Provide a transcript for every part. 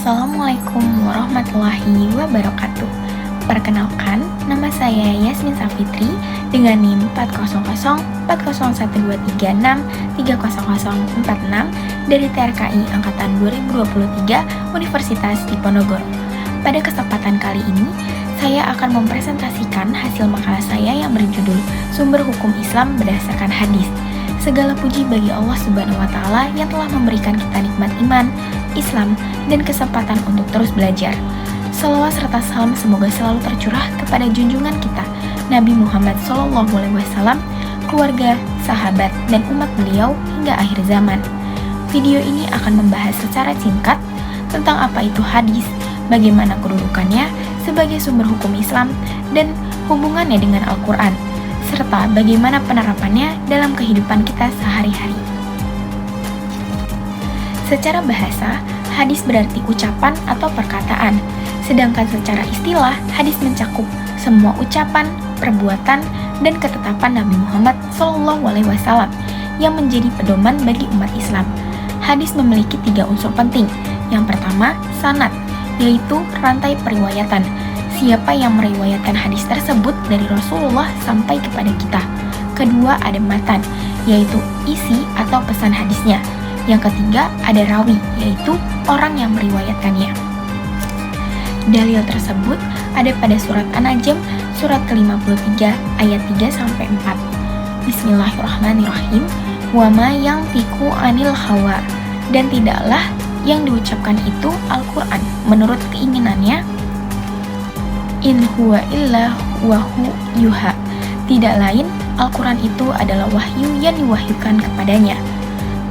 Assalamualaikum warahmatullahi wabarakatuh. Perkenalkan, nama saya Yasmin Safitri dengan NIM 400401236300046 dari TRKI Angkatan 2023 Universitas Diponegoro. Pada kesempatan kali ini, saya akan mempresentasikan hasil makalah saya yang berjudul Sumber Hukum Islam Berdasarkan Hadis. Segala puji bagi Allah Subhanahu wa Ta'ala yang telah memberikan kita nikmat iman, Islam, dan kesempatan untuk terus belajar. Salawat serta salam semoga selalu tercurah kepada junjungan kita, Nabi Muhammad SAW, keluarga, sahabat, dan umat beliau hingga akhir zaman. Video ini akan membahas secara singkat tentang apa itu hadis, bagaimana kedudukannya sebagai sumber hukum Islam, dan hubungannya dengan Al-Quran, serta bagaimana penerapannya dalam kehidupan kita sehari-hari. Secara bahasa, hadis berarti ucapan atau perkataan, sedangkan secara istilah, hadis mencakup semua ucapan, perbuatan, dan ketetapan Nabi Muhammad SAW yang menjadi pedoman bagi umat Islam. Hadis memiliki 3 unsur penting. Yang pertama, sanad, yaitu rantai periwayatan. Siapa yang meriwayatkan hadis tersebut dari Rasulullah sampai kepada kita. Kedua, ada matan, yaitu isi atau pesan hadisnya. Yang ketiga, ada rawi, yaitu orang yang meriwayatkannya. Dalil tersebut ada pada surat An-Najm, surat ke-53, ayat 3-4. Bismillahirrahmanirrahim. Wa ma yantiqu anil hawa. Dan tidaklah yang diucapkan itu Al-Quran menurut keinginannya. In huwa illa wahu yuha. Tidak lain, Al-Quran itu adalah wahyu yang diwahyukan kepadanya.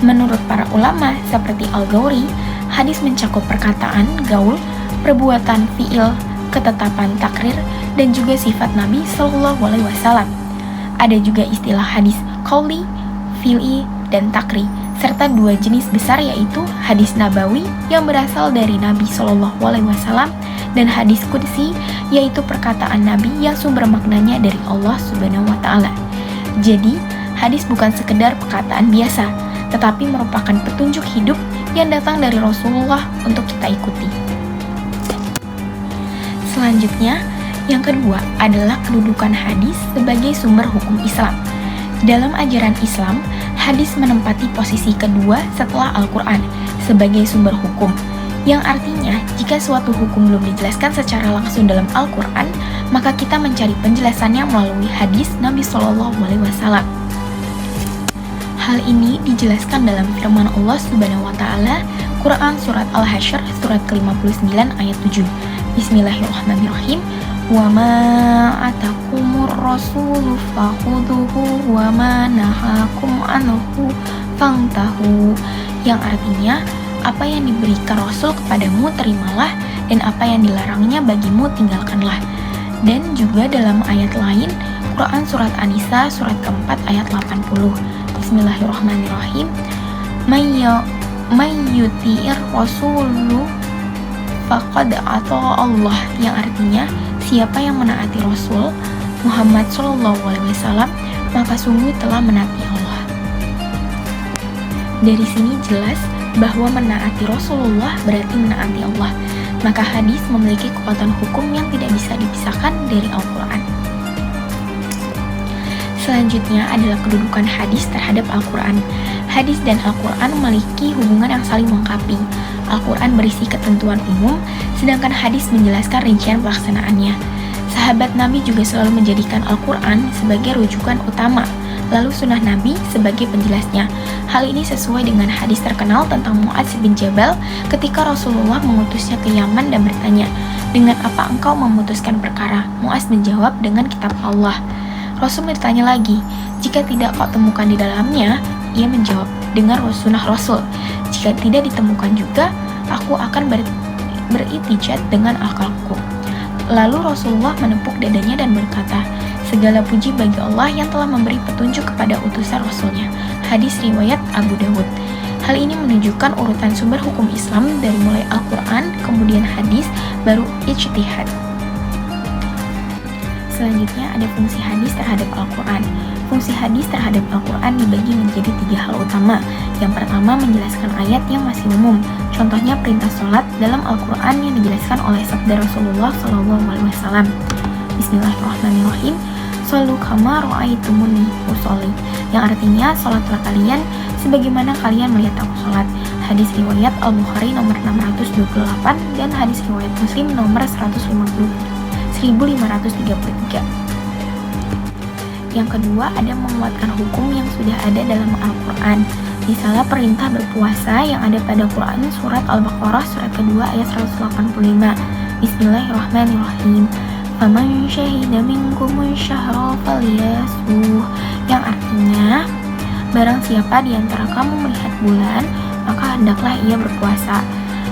Menurut para ulama seperti Al-Ghawri, hadis mencakup perkataan, gaul, perbuatan, fiil, ketetapan, takrir, dan juga sifat Nabi SAW. Ada juga istilah hadis qauli, fi'li, dan takri, serta 2 jenis besar yaitu hadis nabawi yang berasal dari Nabi SAW dan hadis qudsi, yaitu perkataan Nabi yang sumber maknanya dari Allah Subhanahu wa Ta'ala. Jadi, hadis bukan sekedar perkataan biasa, tetapi merupakan petunjuk hidup yang datang dari Rasulullah untuk kita ikuti. Selanjutnya, yang kedua adalah kedudukan hadis sebagai sumber hukum Islam. Dalam ajaran Islam, hadis menempati posisi kedua setelah Al-Quran sebagai sumber hukum, yang artinya jika suatu hukum belum dijelaskan secara langsung dalam Al-Quran, maka kita mencari penjelasannya melalui hadis Nabi SAW. Hal ini dijelaskan dalam firman Allah Subhanahu wa Ta'ala, Quran surat Al-Hasyr surat ke-59 ayat 7. Bismillahirrahmanirrahim. Wa ma atakumur rasulu fakhuduhu wa ma nahakum anhu fangtahu. Yang artinya, apa yang diberikan Rasul kepadamu terimalah, dan apa yang dilarangnya bagimu tinggalkanlah. Dan juga dalam ayat lain, Quran surat An-Nisa surat keempat ayat 80. Bismillahirrahmanirrahim. Mayyuti'ir rasulu faqad ata'a Allah, yang artinya siapa yang menaati Rasul Muhammad SAW, maka sungguh telah menaati Allah. Dari sini jelas bahwa menaati Rasulullah berarti menaati Allah. Maka hadis memiliki kekuatan hukum yang tidak bisa dipisahkan dari Al-Quran. Selanjutnya adalah kedudukan hadis terhadap Al-Quran. Hadis dan Al-Quran memiliki hubungan yang saling melengkapi. Al-Quran berisi ketentuan umum, sedangkan hadis menjelaskan rincian pelaksanaannya. Sahabat Nabi juga selalu menjadikan Al-Quran sebagai rujukan utama, lalu sunnah Nabi sebagai penjelasnya. Hal ini sesuai dengan hadis terkenal tentang Mu'adz bin Jabal ketika Rasulullah mengutusnya ke Yaman dan bertanya, "Dengan apa engkau memutuskan perkara?" Mu'adz menjawab, "Dengan kitab Allah." Rasul bertanya lagi, "Jika tidak kau temukan di dalamnya?" Ia menjawab, "Dengan sunnah Rasul. Jika tidak ditemukan juga, aku akan beritijad dengan akalku." Lalu Rasulullah menepuk dadanya dan berkata, "Segala puji bagi Allah yang telah memberi petunjuk kepada utusan Rasulnya." Hadis riwayat Abu Dawud. Hal ini menunjukkan urutan sumber hukum Islam dari mulai Al-Quran, kemudian hadis, baru ijtihad. Selanjutnya ada fungsi hadis terhadap Al-Quran. Fungsi hadis terhadap Al-Quran dibagi menjadi 3 hal utama. Yang pertama, menjelaskan ayat yang masih umum. Contohnya perintah sholat dalam Al-Quran yang dijelaskan oleh sabda Rasulullah SAW. Bismillahirrahmanirrahim. Shollu kama ra'aitumuni usolli, yang artinya sholatlah kalian sebagaimana kalian melihat aku sholat. Hadis riwayat Al-Bukhari nomor 628 dan hadis riwayat Muslim nomor 1533. Yang kedua, ada menguatkan hukum yang sudah ada dalam Al-Quran. Misalnya perintah berpuasa yang ada pada Quran surat Al-Baqarah surat kedua ayat 185. Bismillahirrahmanirrahim. Faman syahida minkumun syahra falyasuh, yang artinya barang siapa di antara kamu melihat bulan, maka hendaklah ia berpuasa.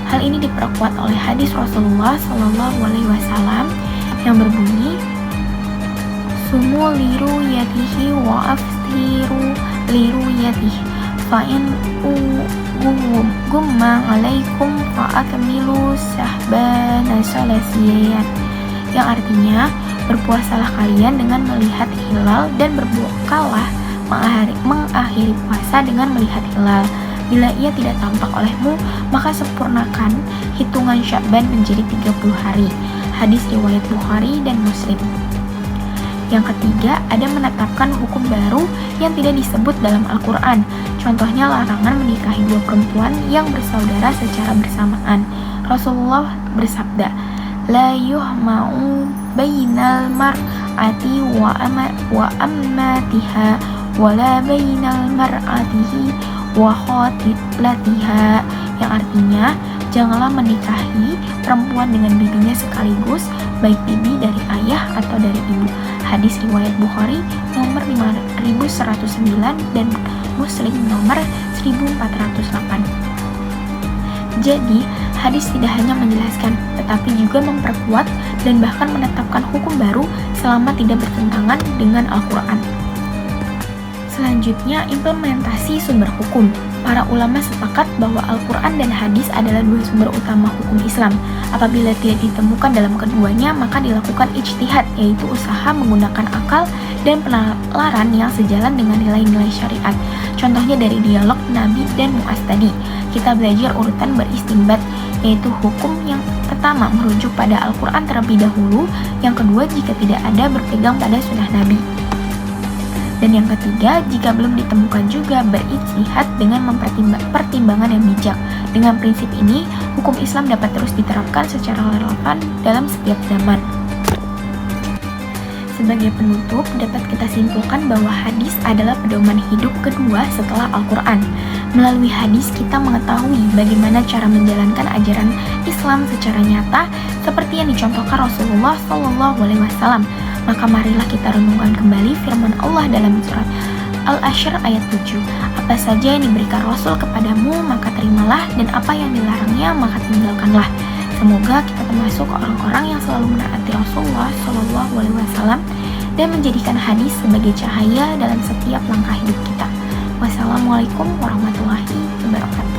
Hal ini diperkuat oleh hadis Rasulullah SAW yang berbunyi, sumu liru yatihi wa aftiru liru yatih fa'in gumma alaikum fa'akmilu sahbana salasiyat, yang artinya berpuasalah kalian dengan melihat hilal dan berbukalah mengakhiri puasa dengan melihat hilal. Bila ia tidak tampak olehmu, maka sempurnakan hitungan Sya'ban menjadi 30 hari. Hadis riwayat Bukhari dan Muslim. Yang ketiga, ada menetapkan hukum baru yang tidak disebut dalam Al-Quran. Contohnya larangan menikahi dua perempuan yang bersaudara secara bersamaan. Rasulullah bersabda, la yuhma'u bainal mar'ati wa ammatiha wala bainal mar'atihi wa khatilatiha, yang artinya janganlah menikahi perempuan dengan bibinya sekaligus, baik bibi dari ayah atau dari ibu. Hadis riwayat Bukhari nomor 5109 dan Muslim nomor 1408. Jadi, hadis tidak hanya menjelaskan, tetapi juga memperkuat dan bahkan menetapkan hukum baru selama tidak bertentangan dengan Al-Quran. Selanjutnya, implementasi sumber hukum. Para ulama sepakat bahwa Al-Quran dan hadis adalah dua sumber utama hukum Islam. Apabila tidak ditemukan dalam keduanya, maka dilakukan ijtihad, yaitu usaha menggunakan akal dan penalaran yang sejalan dengan nilai-nilai syariat. Contohnya dari dialog Nabi dan Mu'az tadi, kita belajar urutan beristinbat, yaitu hukum yang pertama merujuk pada Al-Quran terlebih dahulu, yang kedua jika tidak ada berpegang pada sunnah Nabi. Dan yang ketiga, jika belum ditemukan juga berijtihad dengan pertimbangan yang bijak. Dengan prinsip ini, hukum Islam dapat terus diterapkan secara relevan dalam setiap zaman. Sebagai penutup, dapat kita simpulkan bahwa hadis adalah pedoman hidup kedua setelah Al-Quran. Melalui hadis kita mengetahui bagaimana cara menjalankan ajaran Islam secara nyata seperti yang dicontohkan Rasulullah SAW. Maka marilah kita renungkan kembali firman Allah dalam surat Al-Ashr ayat 7. Apa saja yang diberikan Rasul kepadamu, maka terimalah, dan apa yang dilarangnya, maka tinggalkanlah. Semoga kita termasuk orang-orang yang selalu menaati Rasulullah SAW dan menjadikan hadis sebagai cahaya dalam setiap langkah hidup kita. Wassalamualaikum warahmatullahi wabarakatuh.